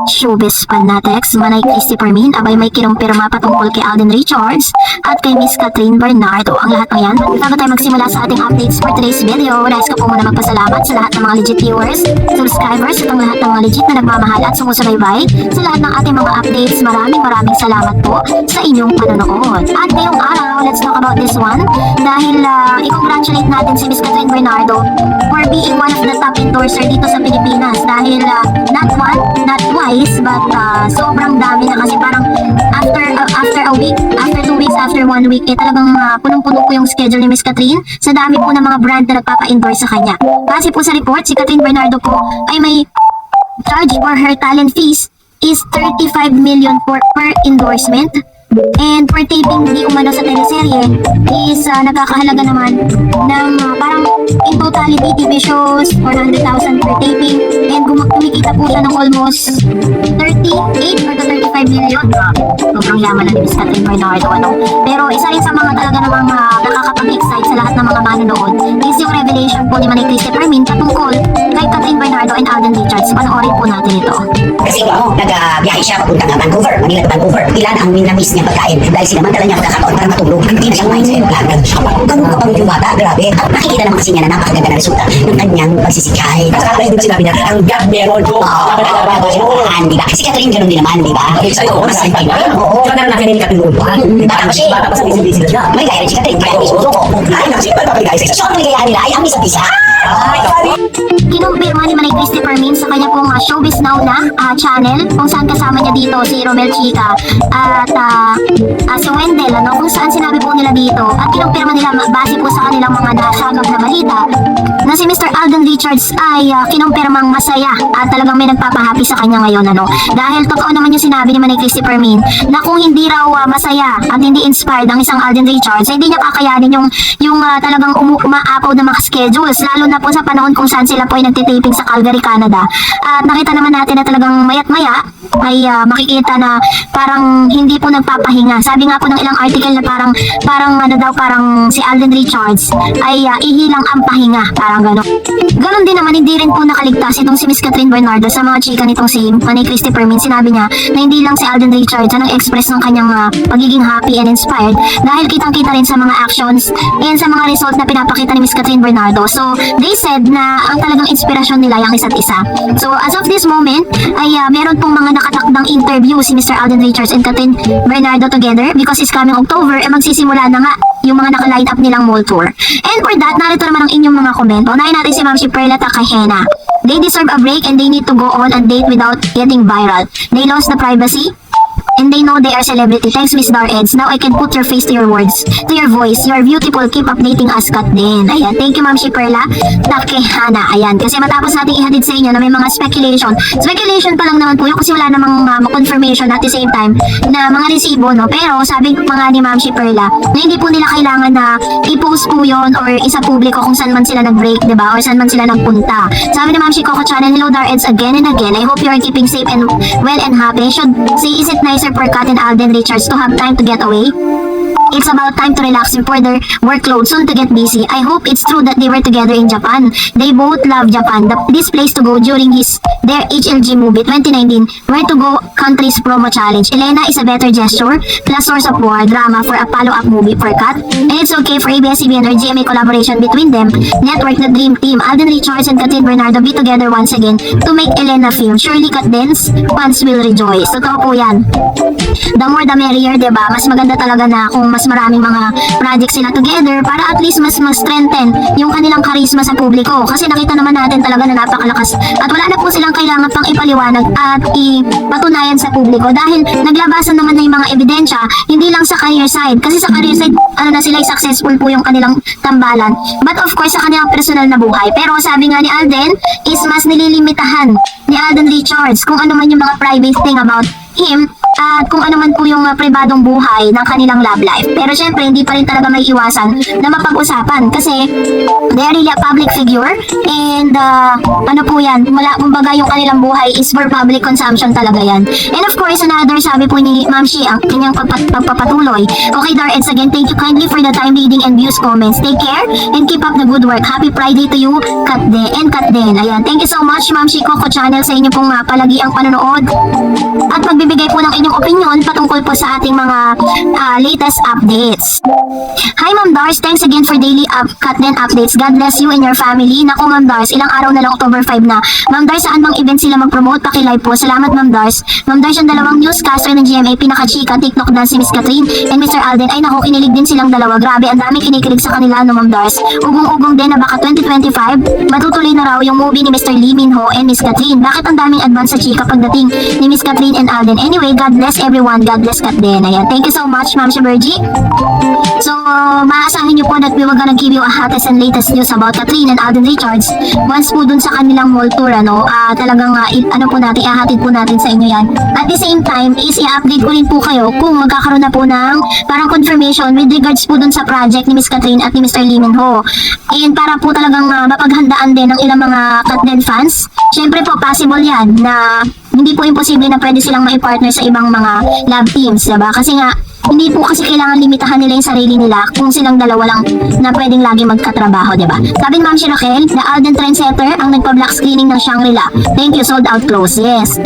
Showbiz fanatics, Manay Christopher Min, abay may kinumpirma patungkol kay Alden Richards at kay Miss Catherine Bernardo. Ang lahat ng yan, bago tayo magsimula sa ating updates for today's video, nais ko po muna magpasalamat sa lahat ng mga legit viewers, subscribers, at ang lahat ng mga legit na nagmamahal at sumusubaybay sa lahat ng ating mga updates. Maraming salamat po sa inyong panonood. At ngayong araw, let's talk about this one dahil i-congratulate natin si Miss Catherine Bernardo for being one of the top endorser dito sa Pilipinas dahil not one, not twice, but sobrang dami na kasi parang after a week, after 2 weeks, after 1 week, talagang punong-puno po yung schedule ni Miss Catherine sa dami po ng mga brand na nagpapa-endorse sa kanya. Kasi po sa report, si Catherine Bernardo po ay may charge for her talent fees is 35 million per endorsement. And for taping di umano sa teleserye is nagkakahalaga naman ng parang in totality TV shows 400,000 per taping, and kumikita po siya ng almost 38 or 35 million. Sobrang yaman na ni Miss Catherine Bernardo, ano? Pero isa rin sa mga talaga namang nakakapag-excite sa lahat ng mga manonood is yung revelation po ni Manay Christopher Min patungkol kay Catherine Bernardo and Alden Richards. Panoorin po natin ito. Kasi nag-biyahe siya papunta ng Vancouver, Manila to Vancouver. Ilan ang minamiss niya pagkain dahil sinamantala niya pagkakataon para matulog. Hindi na siya kumain sa aeroplano. Ganun kapag yung bata, grabe. At nakikita naman kasi niya na napakaganda na resulta ng kanyang pagsisikay. At saka di ba sinabi niya, ang God meron ko. Di ba? Si Catherine ganun din naman, di ba? Sa'yo, masay pa ba? Oo. So, naran natin ni Catherine Bernardo. Bata pa sa busy sila. May gaya rin si Catherine. Kaya yung isuso ko. Ay, naksi pa pa guys. So, ang ligaya nila ay ang isa't isa. Kinumpirma ni Manay Christopher Min sa kanya pong Showbiz Now na channel kung saan kasama niya dito si Romel Chica at si Wendell, ano, kung saan sinabi po nila dito at kinumpirma nila base po sa kanilang mga nasagap na balita na si Mr. Alden Richards ay kinumpirmang masaya at talagang may nagpapahappy sa kanya ngayon, ano, dahil totoo naman yung sinabi ni Manay Christopher Min na kung hindi raw masaya at hindi inspired ang isang Alden Richards, hindi niya kakayanin yung talagang umaapaw na mga schedules, lalo na po sa panahon kung saan sila po ay nagtitaping sa Calgary, Canada. At nakita naman natin na talagang mayat maya ay makikita na parang hindi po nagpapahinga. Sabi nga po ng ilang article na parang si Alden Richards ay ihilang ang pahinga, parang gano'n. Ganon din naman, hindi rin po nakaligtas itong si Miss Catherine Bernardo sa mga chika nitong si Manay Christopher Min. Sinabi niya na hindi lang si Alden Richards ang express ng kanyang pagiging happy and inspired dahil kitang-kita rin sa mga actions and sa mga result na pinapakita ni Miss Catherine Bernardo. So, they said na ang talagang inspirasyon nila yung isa't isa. So, as of this moment, ay meron pong mga nakatakdang interview si Mr. Alden Richards and Catherine Bernardo together because is coming October, magsisimula na nga yung mga naka-line up nilang mall tour. And for that, narito naman ang inyong mga komento. Unahin natin si Ma'am Perla Takahena. They deserve a break and they need to go on a date without getting viral. They lost the privacy and they know they are celebrity. Thanks, Miss Dareds. Now I can put your face to your words, to your voice. You are beautiful. Keep updating us, Kat din. Ayan. Thank you, Ma'am Perla Takehana. Ayan. Kasi matapos nating ihatid sa inyo na may mga speculation. Speculation pa lang naman po yun kasi wala namang confirmation at the same time na mga resibo, no? Pero sabi mga ni Ma'am Perla na hindi po nila kailangan na i-post po yun or isa publiko kung saan man sila nag-break, diba? Or saan man sila nagpunta. Sabi ni Ma'am Coco Channel, hello Dareds again and again. I hope you are keeping safe and well and happy. Should say, is it nicer for Kat and Alden Richards to have time to get away? It's about time to relax before their workload soon to get busy. I hope it's true that they were together in Japan. They both love Japan. This place to go during their HLG movie 2019, Where to Go Countries promo challenge. Elena is a better gesture plus source of war drama for a follow-up movie for Kat. And it's okay for ABS-CBN or GMA collaboration between them. Network the dream team. Alden Richards and Catherine Bernardo be together once again to make Elena film. Surely Kat Dance fans will rejoice. Totoo po yan. The more the merrier, diba? Mas maganda talaga na kung mas maraming mga projects sila together para at least mas strengthen yung kanilang charisma sa publiko. Kasi nakita naman natin talaga na napakalakas at wala na po silang kailangan pang ipaliwanag at ipatunayan sa publiko dahil naglabasan naman na yung mga ebidensya, hindi lang sa career side. Kasi sa career side, ano na sila, successful po yung kanilang tambalan. But of course, sa kanilang personal na buhay. Pero sabi nga ni Alden, is mas nililimitahan ni Alden Richards kung ano man yung mga private thing about him at kung ano man po yung pribadong buhay ng kanilang love life. Pero syempre, hindi pa rin talaga may iwasan na mapag-usapan kasi they are really a public figure and ano po yan, kumbaga yung kanilang buhay is for public consumption talaga yan. And of course, another sabi po ni Ma'am Shi, ang kanyang pagpapatuloy. Okay, Darets, again, thank you kindly for the time reading and views comments. Take care and keep up the good work. Happy Friday to you, Katden and Katden. Ayan, thank you so much, Ma'am Shi Coco Channel, sa inyo pong palagi ang panonood at magbibigay po ng inyong opinion patungkol po sa ating mga latest updates. Hi, Ma'am Dars, thanks again for daily Katden updates. God bless you and your family. Naku, Ma'am Dars, ilang araw na lang, October 5 na. Ma'am Dars, saan bang event sila mag-promote? Paki-live po. Salamat, Ma'am Dars. Ma'am Dars, yung dalawang newscaster ng GMA, pinaka-chika, TikTok dance si Miss Catherine and Mr. Alden. Ay naku, kinilig din silang dalawa. Grabe, ang daming kinikilig sa kanila, no, Ma'am Dars. Ugong-ugong din na baka 2025, matutuloy na raw yung movie ni Mr. Lee Min-ho and Miss Catherine. Bakit ang daming advance sa chika pagdating ni Miss Catherine and Alden? Anyway, God bless everyone. God bless Katden. Ayan, thank you so much, Ma'am Shaberji. So, maasahin niyo po that we were gonna give you a hottest and latest news about Catherine and Alden Richards. Once po dun sa kanilang mall tour, talagang ano po natin, ihahatid po natin sa inyo yan. At the same time, is i-update ko rin po kayo kung magkakaroon na po ng parang confirmation with regards po dun sa project ni Miss Catherine at ni Mr. Lee Min-ho. And para po talagang mapaghandaan din ng ilang mga Katden fans, syempre po possible yan na hindi po imposible na pwede silang maipartner sa ibang mga love teams, diba? Kasi nga, hindi po kasi kailangan limitahan nila yung sarili nila kung silang dalawa lang na pwedeng lagi magkatrabaho, diba? Sabi ni Ma'am si Raquel, the Alden Trendsetter ang nagpa-black screening ng Shangri-La. Thank you, sold out close. Yes.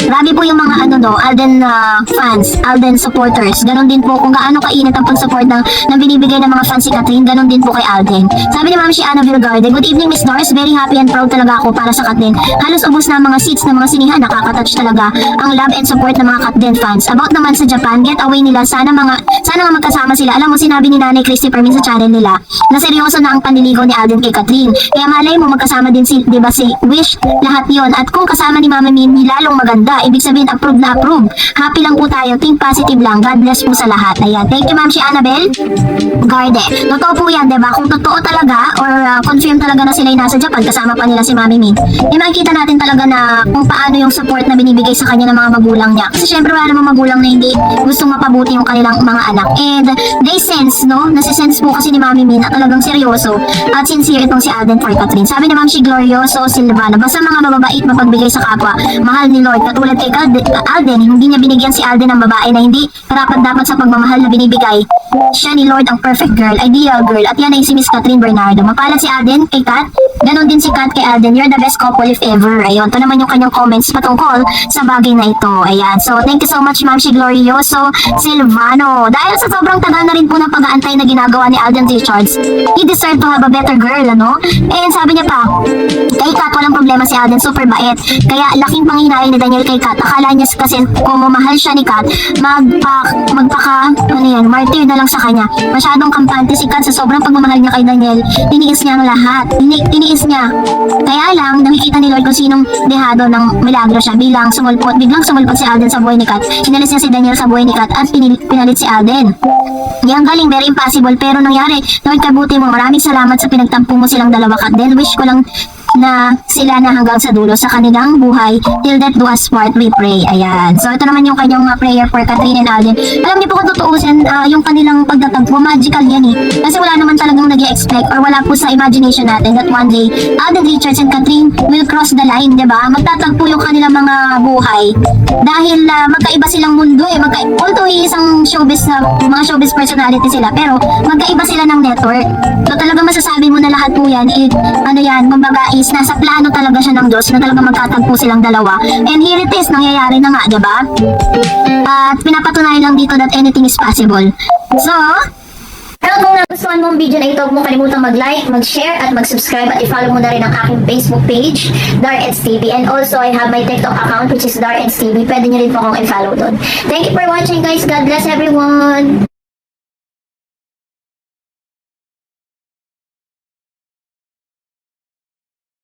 Grabe po yung mga Alden fans, Alden supporters. Ganon din po kung gaano kainit ang pag-support ng binibigay ng mga fans si Catherine, ganon din po kay Alden. Sabi ni Ma'am si Ana Vilgarde, good evening Miss Doris, very happy and proud talaga ako para sa Catherine. Halos ubos na ang mga seats ng mga sinihan, nakaka-touch talaga ang love and support ng mga Catherine fans. About naman sa Japan, get away nila, sana nga magkasama sila. Alam mo, sinabi ni Nanay Christy Permin sa channel nila na seryoso na ang panliligaw ni Alden kay Catherine. Kaya malay mo magkasama din si, di ba, si Wish, lahat yon. At kung kasama ni Mama Mimi, lalong maganda. Ibig sabihin, approve na approve. Happy lang po tayo, think positive lang. God bless po sa lahat. Ayan, thank you Ma'am si Annabelle Garde. Totoo po yan, di ba? Kung totoo talaga or confirm talaga na sila nasa Japan, kasama pa nila si Mami Min, makikita natin talaga na kung paano yung support na binibigay sa kanya ng mga magulang niya. Kasi syempre wala namang magulang na hindi gustong mapabuti yung kanilang mga anak. And they sense, no? Nasisense po kasi ni Mami Min na talagang seryoso at sincere itong si Alden for Catherine. Sabi ni Ma'am si Glorioso Silvano, basta mga mababait mapagbigay sa kapwa, mahal ni Lord. Katulad kay Alden, hindi niya binigyan si Alden ng babae na hindi karapat-dapat sa pagmamahal na binibigay. Siya ni Lord ang perfect girl, ideal girl. At yan ay si Miss Catherine Bernardo. Mapalad si Alden kay Kat, ganon din si Kat kay Alden. You're the best couple if ever. Ayun, ito naman yung kanyang comments patungkol sa bagay na ito. Ayan, so thank you so much Ma'am si Glorioso Silvano. Dahil sa sobrang tagal na rin po ng pag-aantay na ginagawa ni Alden Richards, he deserved to have a better girl, ano? And sabi niya pa, kay Kat walang problema si Alden, super bait. Kaya laking panghinayang ni Daniel kay Kat. Akala niya kasi kung mamahal siya ni Kat, martyr na lang sa kanya. Masyadong kampante si Kat sa sobrang pagmamahal niya kay Daniel. Tiniis niya ang lahat. Tiniis niya. Kaya lang, nakikita ni Lord kung sinong dehado ng milagro siya biglang sumulpot si Alden sa buhay ni Kat. Sinalis niya si Daniel sa buhay ni Kat at pinalit si Alden. Yang galing, very impossible, pero nangyari. Lord, kabuti mo. Maraming salamat sa pinagtampo mo silang dalawa, Katden. Wish ko lang na sila na hanggang sa dulo sa kanilang buhay. Till death do us part, we pray. Ayan. So, ito naman yung kanyang prayer for Catherine and Alden. Alam niyo po kung tutuusin, yung kanilang pagtatagpo, magical yan eh. Kasi wala naman talagang nag-expect or wala po sa imagination natin that one day, Alden Richards and Catherine will cross the line, diba? Magtatagpo yung kanilang mga buhay. Dahil magkaiba silang mundo eh. Although isang mga showbiz personality sila, pero magkaiba sila ng network. So, talaga masasabi mo na lahat po yan, kumbaga is nasa plano talaga siya ng Diyos na talaga magkatagpo silang dalawa. And here it is, nangyayari na nga, diba? At pinapatunayan lang dito that anything is possible. So, pero kung nagustuhan mo ang video na ito, huwag mo kalimutang mag-like, mag-share, at mag-subscribe, at i-follow mo na rin ang aking Facebook page, Darets TV. And also, I have my TikTok account, which is Darets TV. Pwede nyo rin po akong i-follow doon. Thank you for watching, guys. God bless everyone!